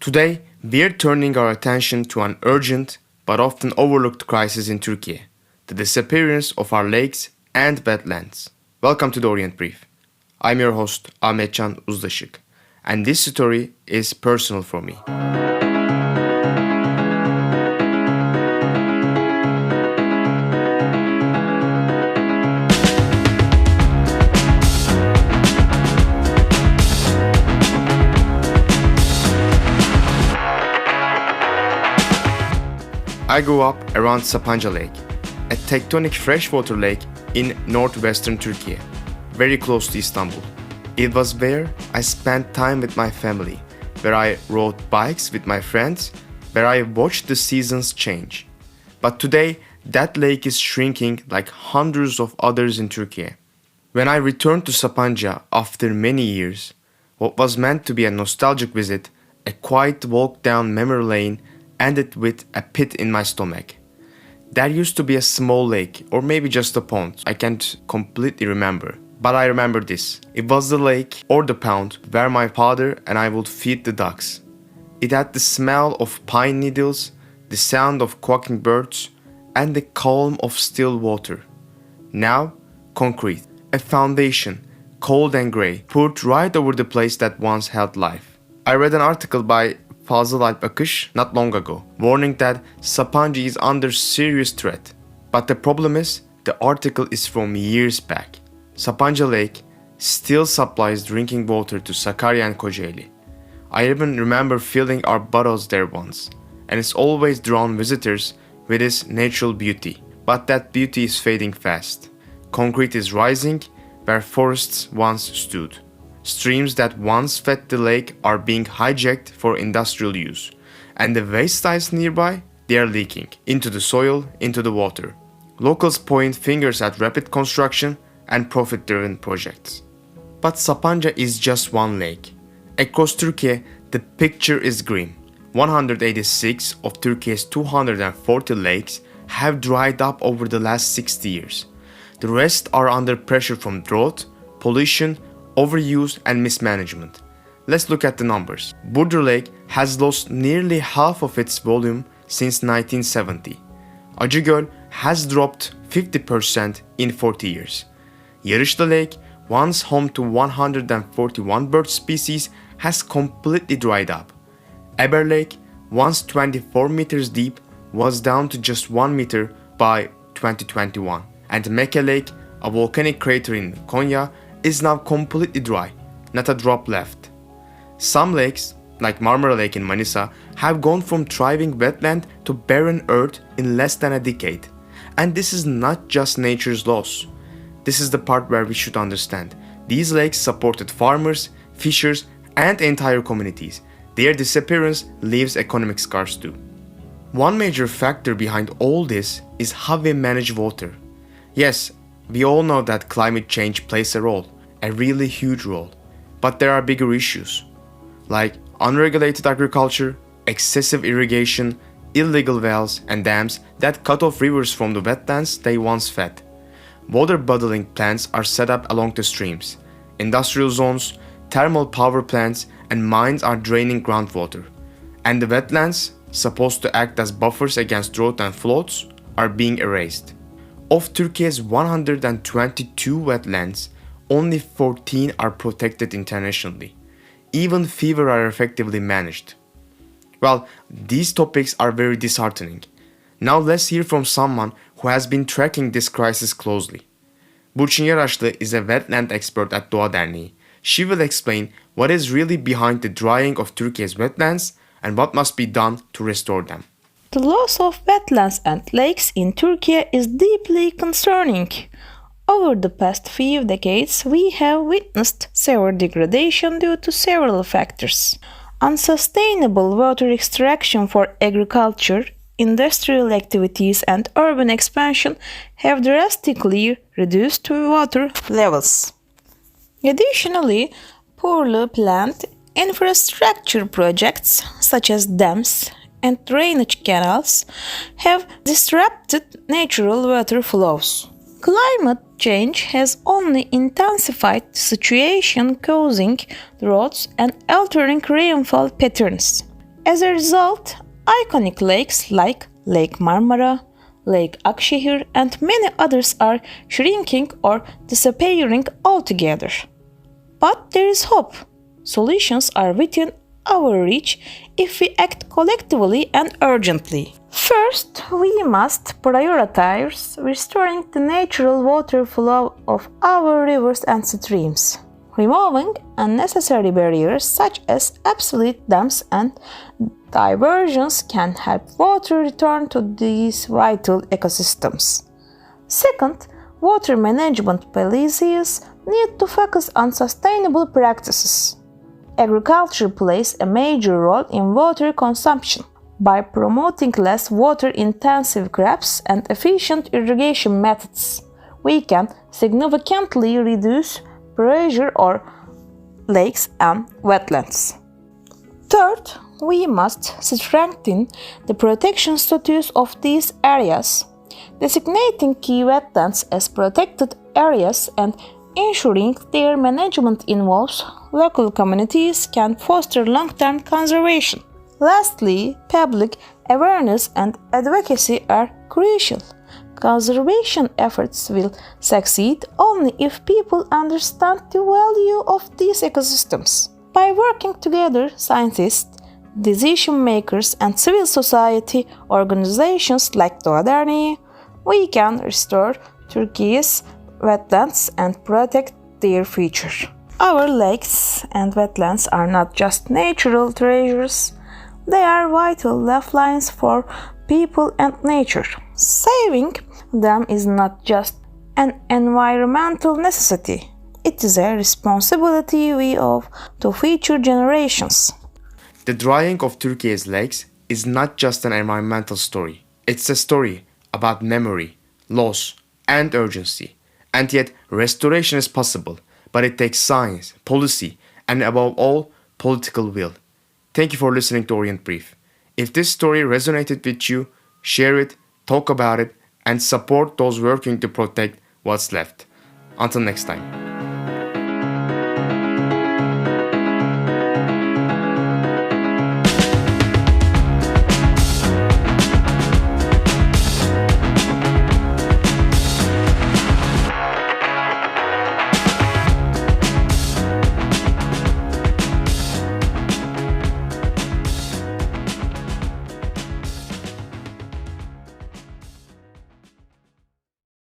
Today, we're turning our attention to an urgent but often overlooked crisis in Turkey, the disappearance of our lakes and wetlands. Welcome to the Orient Brief. I'm your host, Ahmetcan Uzlaşık, and this story is personal for me. I grew up around Sapanca Lake, a tectonic freshwater lake in northwestern Turkey, very close to Istanbul. It was where I spent time with my family, where I rode bikes with my friends, where I watched the seasons change. But today, that lake is shrinking like hundreds of others in Turkey. When I returned to Sapanca after many years, what was meant to be a nostalgic visit, a quiet walk down memory lane, ended with a pit in my stomach. There used to be a small lake, or maybe just a pond. I can't completely remember. But I remember this. It was the lake, or the pond, where my father and I would feed the ducks. It had the smell of pine needles, the sound of quacking birds, and the calm of still water. Now, concrete. A foundation, cold and grey, poured right over the place that once held life. I read an article by Fazıl Alpakış not long ago, warning that Sapanca is under serious threat. But the problem is, the article is from years back. Sapanca Lake still supplies drinking water to Sakarya and Kocaeli. I even remember filling our bottles there once, and it's always drawn visitors with its natural beauty. But that beauty is fading fast. Concrete is rising where forests once stood. Streams that once fed the lake are being hijacked for industrial use, and the waste sites nearby, they are leaking into the soil, into the water. Locals point fingers at rapid construction and profit-driven projects. But Sapanca is just one lake. Across Turkey, the picture is grim. 186 of Turkey's 240 lakes have dried up over the last 60 years. The rest are under pressure from drought, pollution, overuse and mismanagement. Let's look at the numbers. Burdur Lake has lost nearly half of its volume since 1970. Acıgöl has dropped 50% in 40 years. Yaraşlı Lake, once home to 141 bird species, has completely dried up. Eber Lake, once 24 meters deep, was down to just 1 meter by 2021. And Mekke Lake, a volcanic crater in Konya, is now completely dry, not a drop left. Some lakes, like Marmara Lake in Manisa, have gone from thriving wetland to barren earth in less than a decade. And this is not just nature's loss. This is the part where we should understand. These lakes supported farmers, fishers, and entire communities. Their disappearance leaves economic scars too. One major factor behind all this is how we manage water. Yes, we all know that climate change plays a role, a really huge role. But there are bigger issues, like unregulated agriculture, excessive irrigation, illegal wells and dams that cut off rivers from the wetlands they once fed. Water bottling plants are set up along the streams. Industrial zones, thermal power plants and mines are draining groundwater. And the wetlands, supposed to act as buffers against drought and floods, are being erased. Of Turkey's 122 wetlands, only 14 are protected internationally. Even fewer are effectively managed. Well, these topics are very disheartening. Now let's hear from someone who has been tracking this crisis closely. Burçin Yaraşlı is a wetland expert at Doğa Derneği. She will explain what is really behind the drying of Turkey's wetlands and what must be done to restore them. The loss of wetlands and lakes in Turkey is deeply concerning. Over the past few decades, we have witnessed severe degradation due to several factors. Unsustainable water extraction for agriculture, industrial activities, and urban expansion have drastically reduced water levels. Additionally, poorly planned infrastructure projects such as dams and drainage canals have disrupted natural water flows. Climate change has only intensified the situation, causing droughts and altering rainfall patterns. As a result, iconic lakes like Lake Marmara, Lake Akşehir, and many others are shrinking or disappearing altogether. But there is hope. Solutions are within our reach if we act collectively and urgently. First, we must prioritize restoring the natural water flow of our rivers and streams. Removing unnecessary barriers such as obsolete dams and diversions can help water return to these vital ecosystems. Second, water management policies need to focus on sustainable practices. Agriculture plays a major role in water consumption. By promoting less water-intensive crops and efficient irrigation methods, we can significantly reduce pressure on lakes and wetlands. Third, we must strengthen the protection status of these areas. Designating key wetlands as protected areas and ensuring their management involves local communities can foster long-term conservation. Lastly, public awareness and advocacy are crucial. Conservation efforts will succeed only if people understand the value of these ecosystems. By working together, scientists, decision makers, and civil society organizations like Doğa Derneği, we can restore Turkey's wetlands and protect their future. Our lakes and wetlands are not just natural treasures, they are vital lifelines for people and nature. Saving them is not just an environmental necessity, it is a responsibility we owe to future generations. The drying of Turkey's lakes is not just an environmental story. It's a story about memory, loss, and urgency. And yet, restoration is possible, but it takes science, policy, and above all, political will. Thank you for listening to Orient Brief. If this story resonated with you, share it, talk about it, and support those working to protect what's left. Until next time.